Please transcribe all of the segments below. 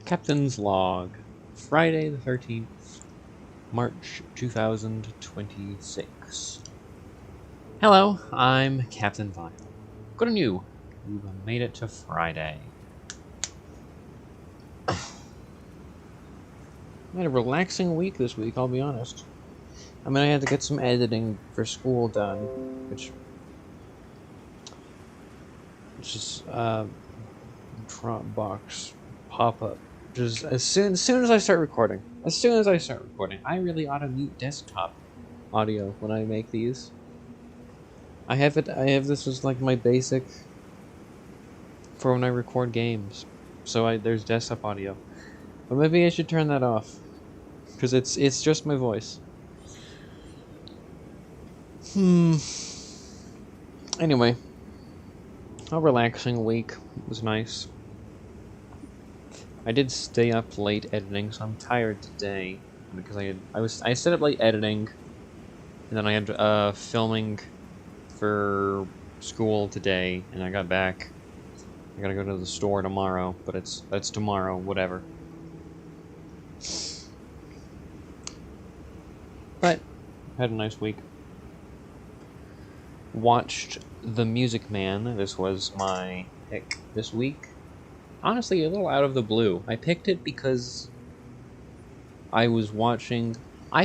Captain's Log, Friday the 13th, March 2026. Hello, I'm Captain Vile. Good on you. You've made it to Friday. I had a relaxing week this week, I'll be honest. I mean, I had to get some editing for school done, which is, Dropbox pop-up. Just as soon as I start recording. I really ought to mute desktop audio when I make these. I have this as like my basic for when I record games. So there's desktop audio. But maybe I should turn that off. Because it's just my voice. Anyway. A relaxing week. It was nice. I did stay up late editing, so I'm tired today. Because I stayed up late editing. And then I had filming for school today, and I got back. I gotta go to the store tomorrow, but that's tomorrow, whatever. But had a nice week. Watched The Music Man. This was my pick this week. Honestly, a little out of the blue. I picked it because I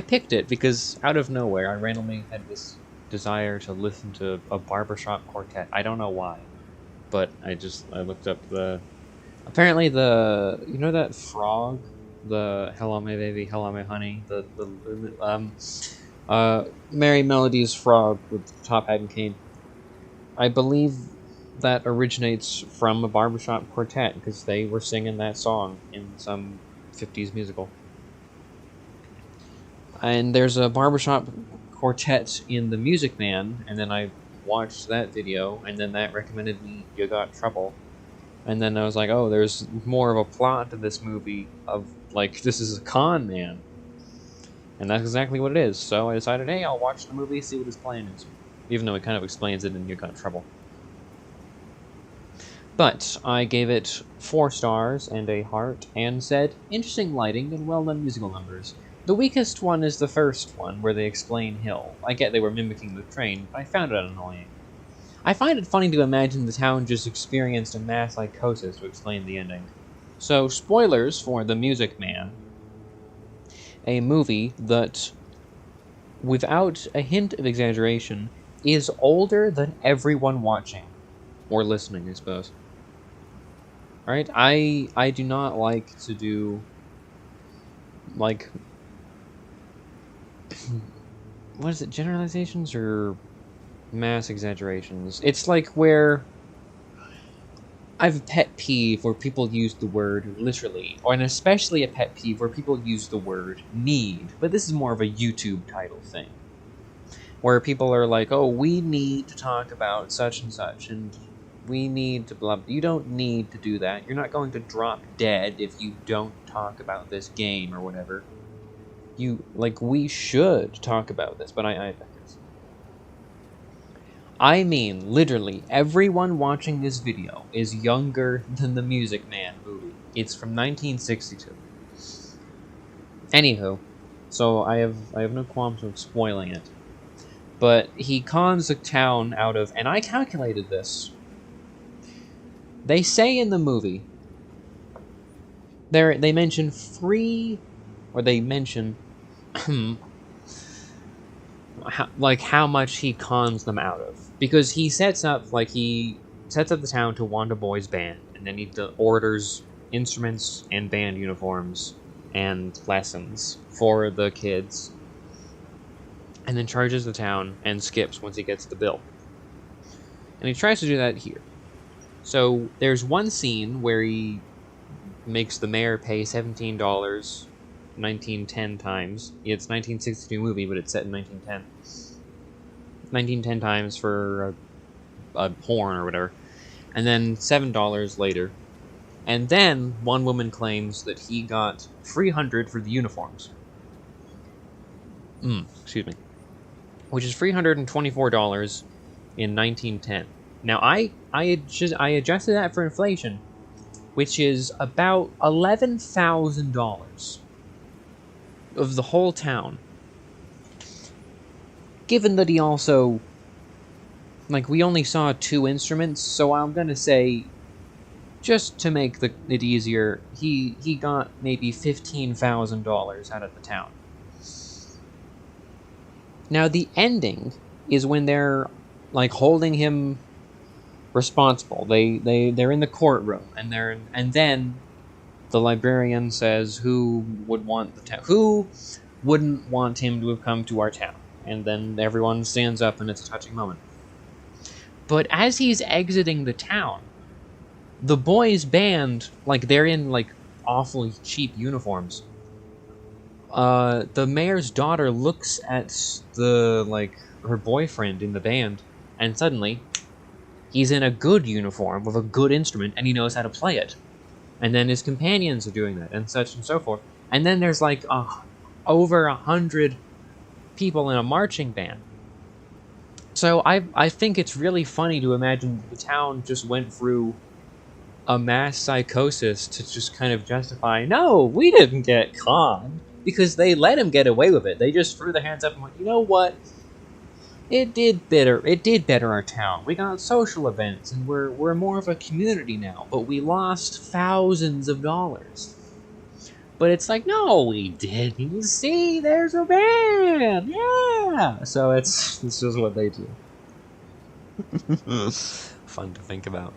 picked it because out of nowhere I randomly had this desire to listen to a barbershop quartet. I don't know why, but I looked up apparently you know that frog, the Hello My Baby, Hello My Honey, the Merry Melodies frog with the top hat and cane. I believe that originates from a barbershop quartet because they were singing that song in some 50s musical. And there's a barbershop quartet in The Music Man, and then I watched that video, and then that recommended me You Got Trouble. And then I was like, oh, there's more of a plot to this movie of, like, this is a con man. And that's exactly what it is. So I decided, hey, I'll watch the movie, see what his plan is. Even though it kind of explains it in You Got Trouble. But I gave it 4 stars and a heart, and said, interesting lighting and well-done musical numbers. The weakest one is the first one, where they explain Hill. I get they were mimicking the train, but I found it annoying. I find it funny to imagine the town just experienced a mass psychosis to explain the ending. So, spoilers for The Music Man. A movie that, without a hint of exaggeration, is older than everyone watching. Or listening, I suppose. Alright, I do not like to do, like, what is it, generalizations or mass exaggerations? It's like where I have a pet peeve where people use the word literally, and especially a pet peeve where people use the word need, but this is more of a YouTube title thing, where people are like, oh, we need to talk about such and such, and we need to blah. You don't need to do that. You're not going to drop dead if you don't talk about this game or whatever. We should talk about this, but I mean, literally, everyone watching this video is younger than the Music Man movie. It's from 1962. Anywho, so I have no qualms with spoiling it. But he cons the town out of, and I calculated this. They say in the movie, they mention how much he cons them out of. Because he sets up the town to Wanda Boy's band, and then he orders instruments and band uniforms and lessons for the kids, and then charges the town and skips once he gets the bill. And he tries to do that here. So there's one scene where he makes the mayor pay $17 1910 times. It's 1962 movie, but it's set in 1910. 1910 times for a horn or whatever. And then $7 later. And then one woman claims that he got $300 for the uniforms. Excuse me. Which is $324 in 1910. Now, I adjusted that for inflation, which is about $11,000 of the whole town. Given that he also, like, we only saw 2 instruments, so I'm gonna say, just to make it easier, he got maybe $15,000 out of the town. Now, the ending is when they're, like, holding him responsible. They're in the courtroom, and then the librarian says who wouldn't want him to have come to our town, and then everyone stands up, and it's a touching moment. But as he's exiting the town, the boys' band, like, they're in, like, awfully cheap uniforms. The mayor's daughter looks at her boyfriend in the band, and suddenly, he's in a good uniform with a good instrument, and he knows how to play it. And then his companions are doing that, and such and so forth. And then there's, like, over 100 people in a marching band. So I think it's really funny to imagine the town just went through a mass psychosis to just kind of justify, no, we didn't get conned, because they let him get away with it. They just threw their hands up and went, you know what? It did better our town. We got social events, and we're more of a community now, but we lost thousands of dollars. But it's like, no, we didn't. See, there's a band! Yeah! So it's just what they do. Fun to think about.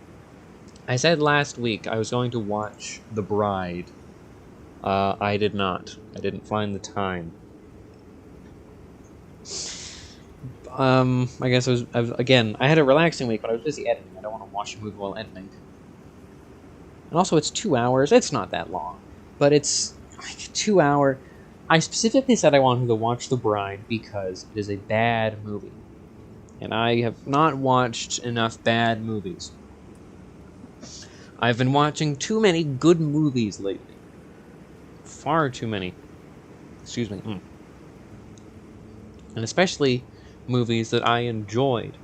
I said last week I was going to watch The Bride. I did not. I didn't find the time. I guess I had a relaxing week, but I was busy editing. I don't want to watch a movie while editing. And also, it's 2 hours. It's not that long. But it's like 2 hour. I specifically said I wanted to watch The Bride because it is a bad movie. And I have not watched enough bad movies. I've been watching too many good movies lately. Far too many. Excuse me. And especially movies that I enjoyed.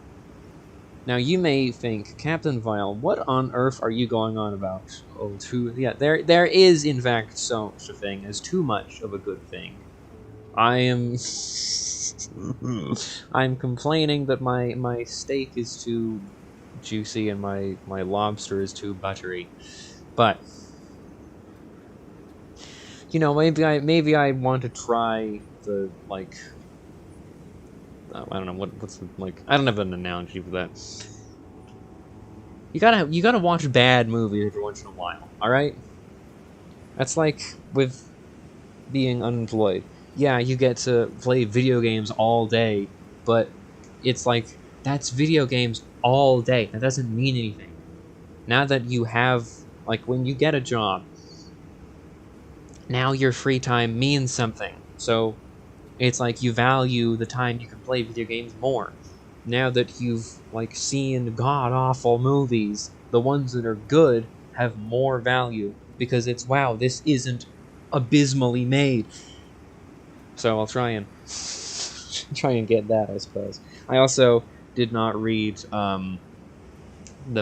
Now, you may think, Captain Vile, what on earth are you going on about? Oh, there is, in fact, such a thing as too much of a good thing. I'm complaining that my steak is too juicy and my lobster is too buttery. But, you know, maybe I want to try the, like, I don't know what's the, like, I don't have an analogy for that. You gotta watch bad movies every once in a while, alright? That's like with being unemployed. Yeah, you get to play video games all day, but it's like, that's video games all day. That doesn't mean anything. Now that you have, like, when you get a job, now your free time means something. So it's like you value the time you can play video games more. Now that you've, like, seen god-awful movies, the ones that are good have more value, because it's, wow, this isn't abysmally made. So I'll try and get that, I suppose. I also did not read The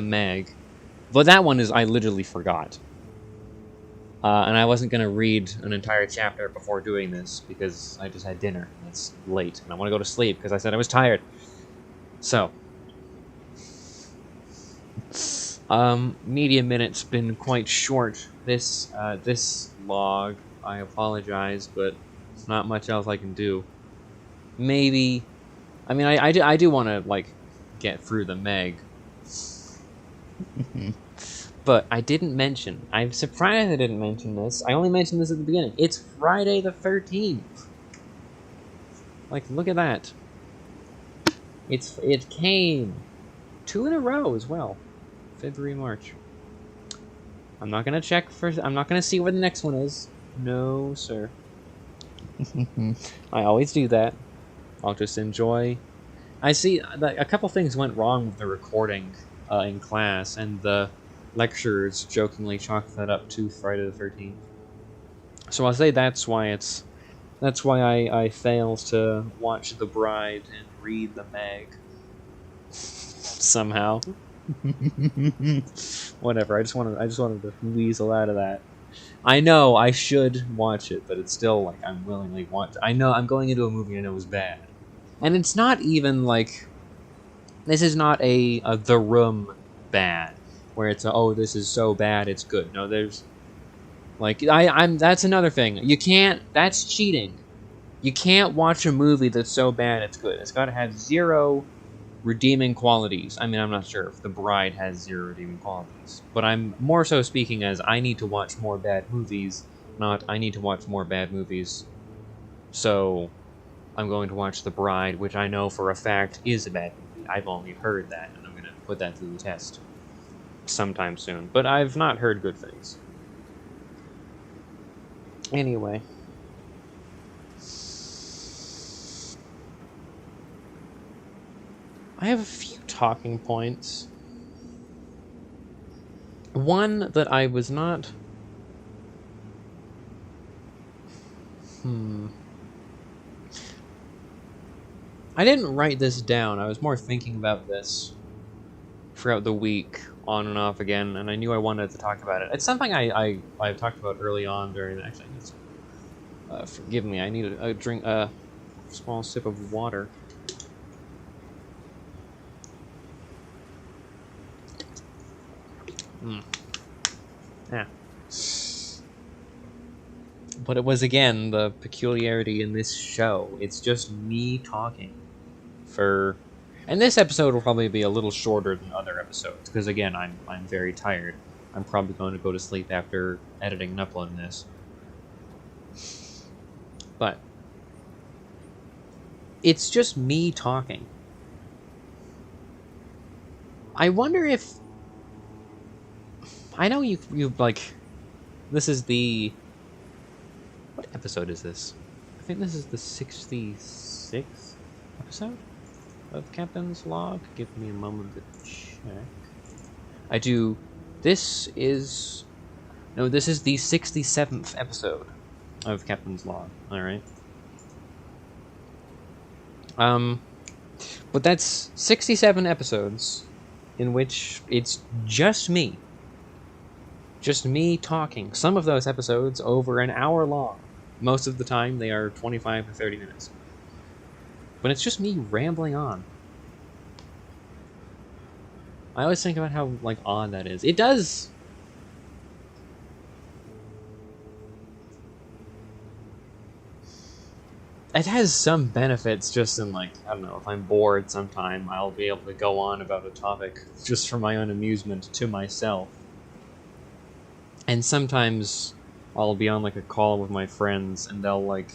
Meg. But that one I literally forgot. And I wasn't going to read an entire chapter before doing this, because I just had dinner, and it's late, and I want to go to sleep, because I said I was tired. So. Media Minute's been quite short. This log, I apologize, but not much else I can do. Maybe, I mean, I do want to, like, get through the Meg. But I didn't mention, I'm surprised I didn't mention this. I only mentioned this at the beginning. It's Friday the 13th. Like, look at that. It came 2 in a row as well. February, March. I'm not gonna check I'm not gonna see where the next one is. No, sir. I always do that. I'll just enjoy. I see a couple things went wrong with the recording in class, and the lecturers jokingly chalked that up to Friday the 13th. So I'll say that's why I failed to watch The Bride and read The Meg. Somehow. Whatever. I just wanted to weasel out of that. I know I should watch it, but it's still like I'm willingly want. I know I'm going into a movie I know is bad, and it's not even like this is not a The Room bad, where it's oh this is so bad it's good. No, there's like I'm that's another thing. You can't. That's cheating. You can't watch a movie that's so bad it's good. It's got to have zero redeeming qualities. I mean, I'm not sure if The Bride has zero redeeming qualities, but I'm more so speaking as I need to watch more bad movies, not I need to watch more bad movies. So, I'm going to watch The Bride, which I know for a fact is a bad movie. I've only heard that, and I'm going to put that to the test sometime soon. But I've not heard good things. Anyway. I have a few talking points. One that I was not... I didn't write this down. I was more thinking about this throughout the week, on and off again, and I knew I wanted to talk about it. It's something I've talked about early on during... Actually, forgive me, I need a drink, a small sip of water. Yeah. But it was, again, the peculiarity in this show. It's just me talking for... And this episode will probably be a little shorter than other episodes, because, again, I'm very tired. I'm probably going to go to sleep after editing and uploading this. But it's just me talking. I wonder if... I know you like... This is the... What episode is this? I think this is the 66th episode of Captain's Log. Give me a moment to check. This is the 67th episode of Captain's Log. Alright. But that's 67 episodes in which it's just me. Just me talking. Some of those episodes over an hour long. Most of the time they are 25 to 30 minutes. But it's just me rambling on. I always think about how, like, odd that is. It does... It has some benefits just in, like, I don't know, if I'm bored sometime, I'll be able to go on about a topic just for my own amusement to myself. And sometimes I'll be on, like, a call with my friends, and they'll, like,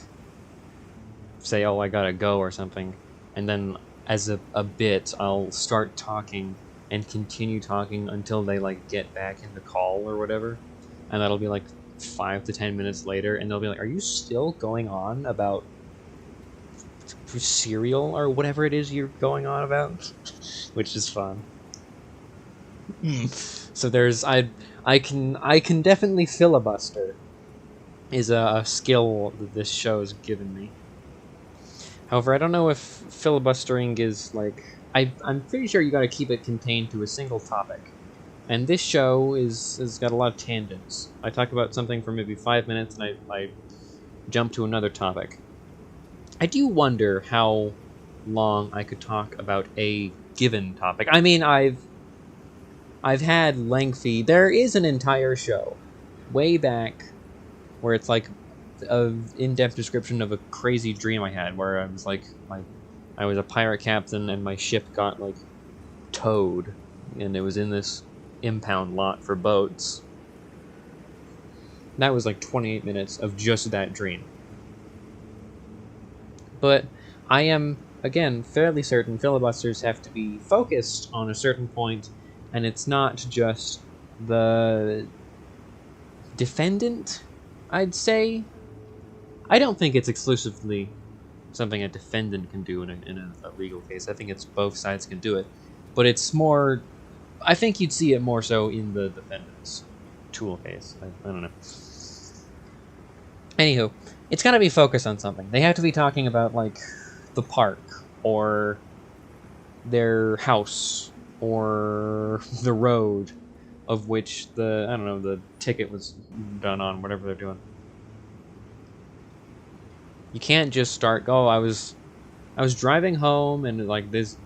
say, oh, I gotta go or something. And then, as a bit, I'll start talking and continue talking until they, like, get back in the call or whatever. And that'll be, like, 5 to 10 minutes later, and they'll be like, are you still going on about cereal or whatever it is you're going on about? Which is fun. So there's... I can definitely filibuster is a skill that this show has given me. However, I don't know if filibustering is like... I'm pretty sure you gotta keep it contained to a single topic. And this show has got a lot of tangents. I talk about something for maybe 5 minutes and I jump to another topic. I do wonder how long I could talk about a given topic. I mean, I've had lengthy... There is an entire show way back where it's like an in-depth description of a crazy dream I had where I was like... I was a pirate captain and my ship got, like, towed. And it was in this impound lot for boats. That was like 28 minutes of just that dream. But I am, again, fairly certain filibusters have to be focused on a certain point, and it's not just the defendant, I'd say. I don't think it's exclusively something a defendant can do in a legal case. I think it's both sides can do it. But it's more... I think you'd see it more so in the defendant's tool case. I don't know. Anywho, it's gotta be focused on something. They have to be talking about, like, the park, or their house, or the road, of which the ticket was done on, whatever they're doing. You can't just start, I was driving home and like this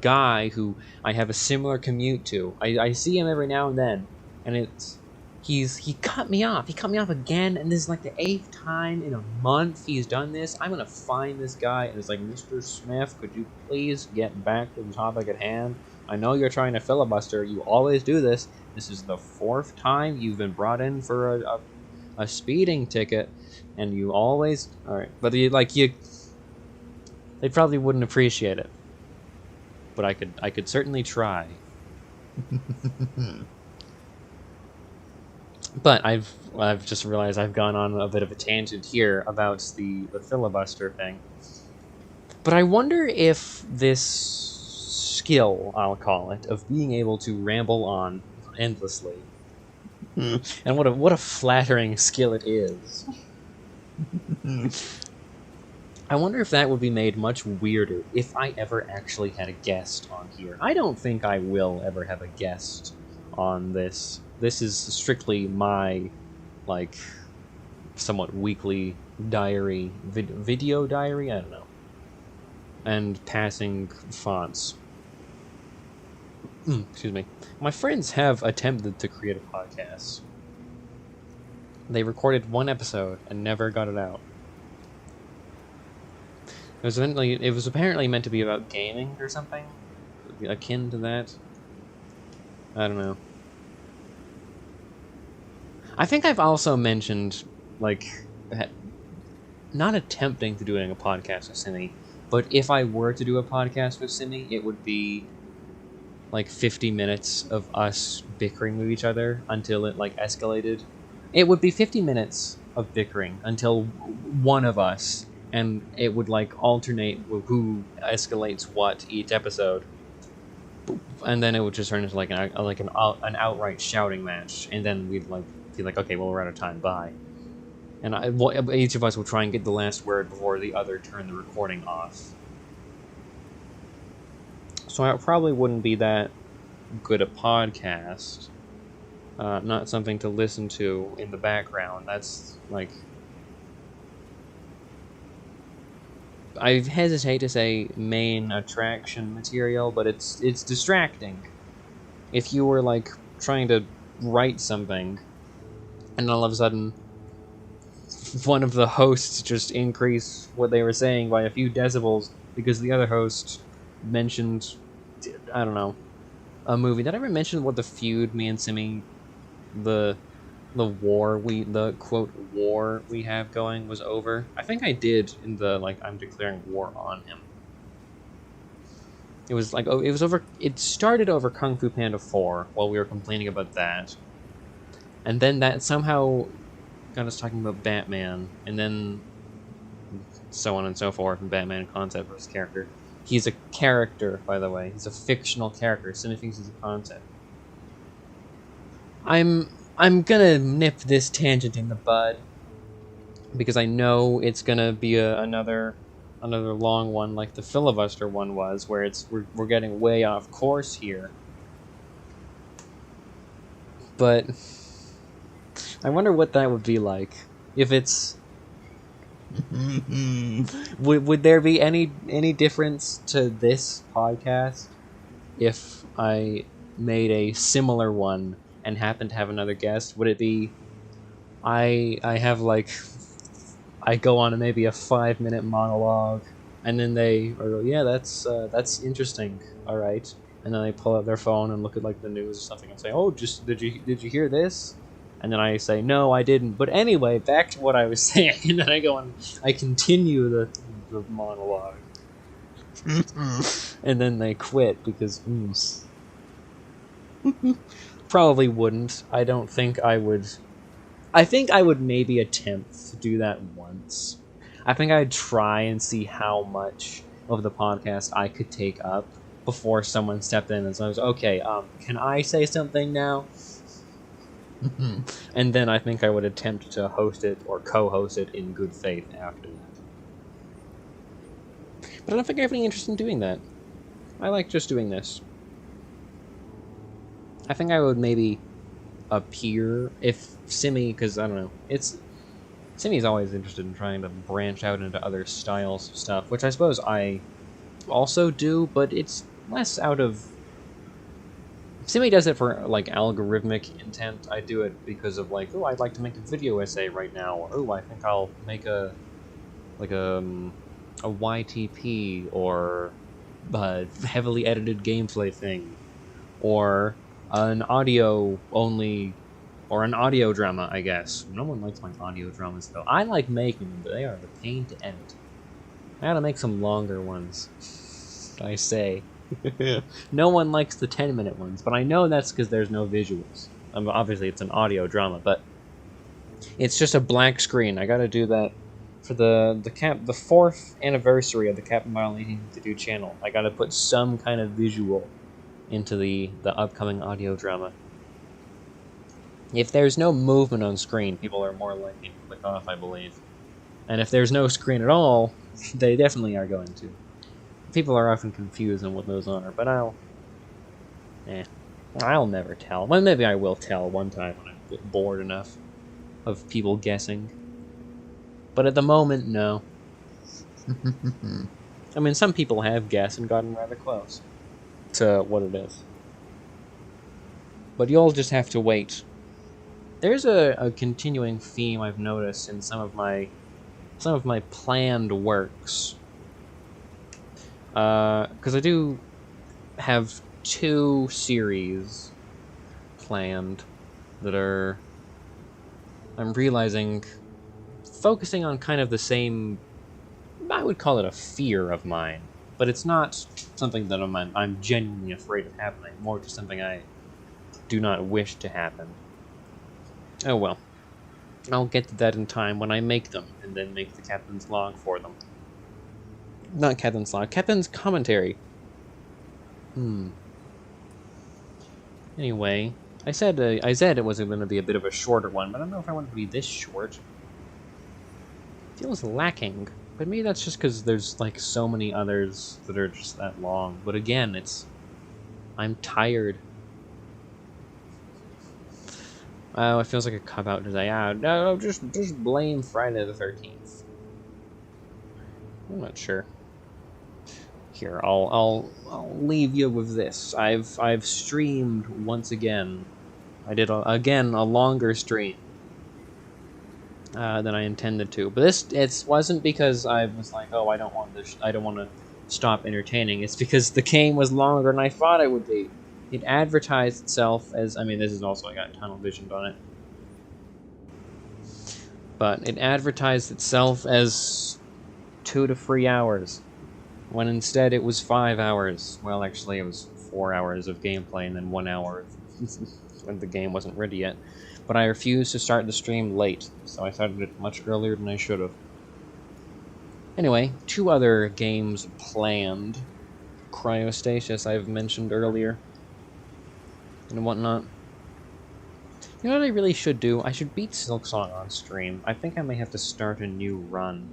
guy who I have a similar commute to. I see him every now and then, and he cut me off. He cut me off again, and this is like the 8th time in a month he's done this. I'm gonna find this guy, and it's like, Mr. Smith, could you please get back to the topic at hand? I know you're trying to filibuster. You always do this. This is the 4th time you've been brought in for a speeding ticket, and you always but they probably wouldn't appreciate it. But I could certainly try. But I've just realized I've gone on a bit of a tangent here about the filibuster thing. But I wonder if this skill, I'll call it, of being able to ramble on endlessly, and what a flattering skill it is. I wonder if that would be made much weirder if I ever actually had a guest on here. I don't think I will ever have a guest on this. This is strictly my, like, somewhat weekly diary, video diary? I don't know. And passing fonts. Excuse me. My friends have attempted to create a podcast. They recorded 1 episode and never got it out. It was apparently meant to be about gaming or something, akin to that. I don't know. I think I've also mentioned, like, not attempting to doing a podcast with Simi, but if I were to do a podcast with Simi, it would be like 50 minutes of us bickering with each other until it like escalated. It would be 50 minutes of bickering until one of us, and it would like alternate who escalates what each episode, and then it would just turn into like an outright shouting match, and then we'd like be like, okay, well, we're out of time, bye. And each of us will try and get the last word before the other turn the recording off. So I probably wouldn't be that good a podcast. Not something to listen to in the background. That's like, I hesitate to say main attraction material, but it's distracting. If you were like trying to write something, and all of a sudden one of the hosts just increased what they were saying by a few decibels because the other host mentioned, I don't know, a movie. Did I ever mention what the feud me and Simi, the quote war we have going was over? I think I did in the like I'm declaring war on him. It was like, it was over. It started over Kung Fu Panda 4 while we were complaining about that, and then that somehow got us talking about Batman, and then so on and so forth. And Batman concept versus character. He's a character, by the way. He's a fictional character. Simi thinks he's a concept. I'm gonna nip this tangent in the bud because I know it's gonna be another long one like the filibuster one was, where we're getting way off course here. But I wonder what that would be like if it's. Would there be any difference to this podcast if I made a similar one and happened to have another guest? Would it be I have like I go on maybe a 5-minute monologue, and then they are, yeah, that's interesting, all right, and then they pull out their phone and look at like the news or something and say, oh, just did you hear this? And then I say, no, I didn't. But anyway, back to what I was saying. And then I go and I continue the monologue. And then they quit because probably wouldn't. I don't think I would. I think I would maybe attempt to do that once. I think I'd try and see how much of the podcast I could take up before someone stepped in and says, okay, can I say something now? And then I think I would attempt to host it or co-host it in good faith after that. But I don't think I have any interest in doing that. I like just doing this. I think I would maybe appear if Simi, because I don't know, Simi's always interested in trying to branch out into other styles of stuff, which I suppose I also do, but it's less out of... Simi does it for, like, algorithmic intent. I do it because of, like, oh, I'd like to make a video essay right now, or, oh, I think I'll make a YTP, or a heavily edited gameplay thing, or an audio-only, or an audio drama, I guess. No one likes my audio dramas, though. I like making them, but they are a pain to edit. I gotta make some longer ones, I say. No one likes the 10-minute ones, but I know that's because there's no visuals. Obviously, it's an audio drama, but it's just a black screen. I gotta do that for the 4th anniversary of the Captain Vinyl 1852 channel. I gotta put some kind of visual into the upcoming audio drama. If there's no movement on screen, people are more likely to click off, I believe. And if there's no screen at all, they definitely are going to. People are often confused on what those are, but I'll never tell. Well, maybe I will tell one time when I get bored enough of people guessing. But at the moment, no. I mean, some people have guessed and gotten rather close to what it is. But you'll just have to wait. There's a continuing theme I've noticed in some of my planned works. Because I do have 2 series planned that are, I'm realizing, focusing on kind of the same, I would call it a fear of mine, but it's not something that I'm genuinely afraid of happening, more just something I do not wish to happen. Oh well. I'll get to that in time when I make them, and then make the Captain's Log for them. Not Captain's Log, Captain's Commentary. Anyway, I said it was going to be a bit of a shorter one, but I don't know if I want it to be this short. It feels lacking, but maybe that's just because there's like so many others that are just that long. But again, I'm tired. Oh, it feels like a cop-out to say, no, just blame Friday the 13th. I'm not sure. Here, I'll leave you with this. I've streamed once again. I did a longer stream than I intended to. But it wasn't because I was like, oh, I don't want to stop entertaining. It's because the game was longer than I thought it would be. It advertised itself as, I mean, this is also, I got tunnel visioned on it. But it advertised itself as 2 to 3 hours, when instead it was 5 hours. Well, actually, it was 4 hours of gameplay and then 1 hour when the game wasn't ready yet. But I refused to start the stream late, so I started it much earlier than I should have. Anyway, 2 other games planned. Cryostasis, I've mentioned earlier, and whatnot. You know what I really should do? I should beat Silksong on stream. I think I may have to start a new run.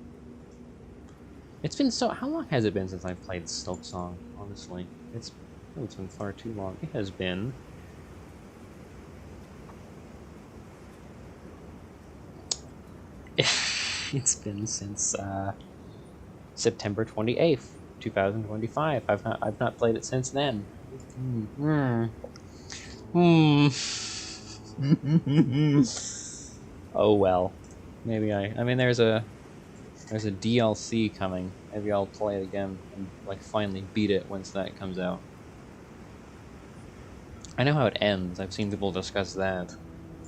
It's been so... How long has it been since I've played Silksong, honestly? It's been far too long. It has been... It's been since, September 28th, 2025. I've not played it since then. Oh well. Maybe I mean, there's a DLC coming. Maybe I'll play it again and, like, finally beat it once that comes out. I know how it ends. I've seen people discuss that,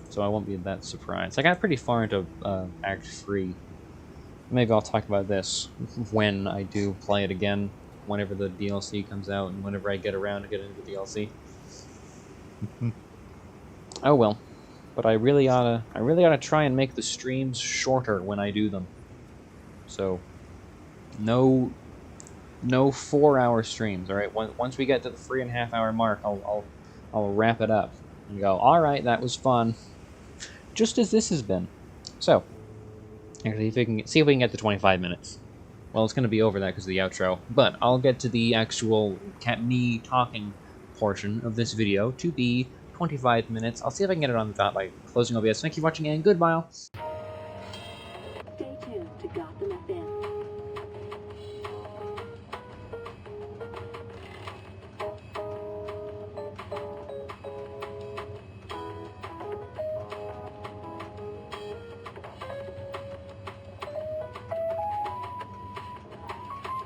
so I won't be that surprised. I got pretty far into Act 3. Maybe I'll talk about this when I do play it again, whenever the DLC comes out, and whenever I get around to get into the DLC. Oh well. But I really oughta try and make the streams shorter when I do them. So, no 4-hour streams. All right. Once we get to the 3.5 hour mark, I'll wrap it up and go, all right, that was fun. Just as this has been. So, actually, see if we can get to 25 minutes. Well, it's going to be over that because of the outro. But I'll get to the actual me talking portion of this video to be 25 minutes. I'll see if I can get it on the dot by closing OBS. Thank you for watching, and goodbye.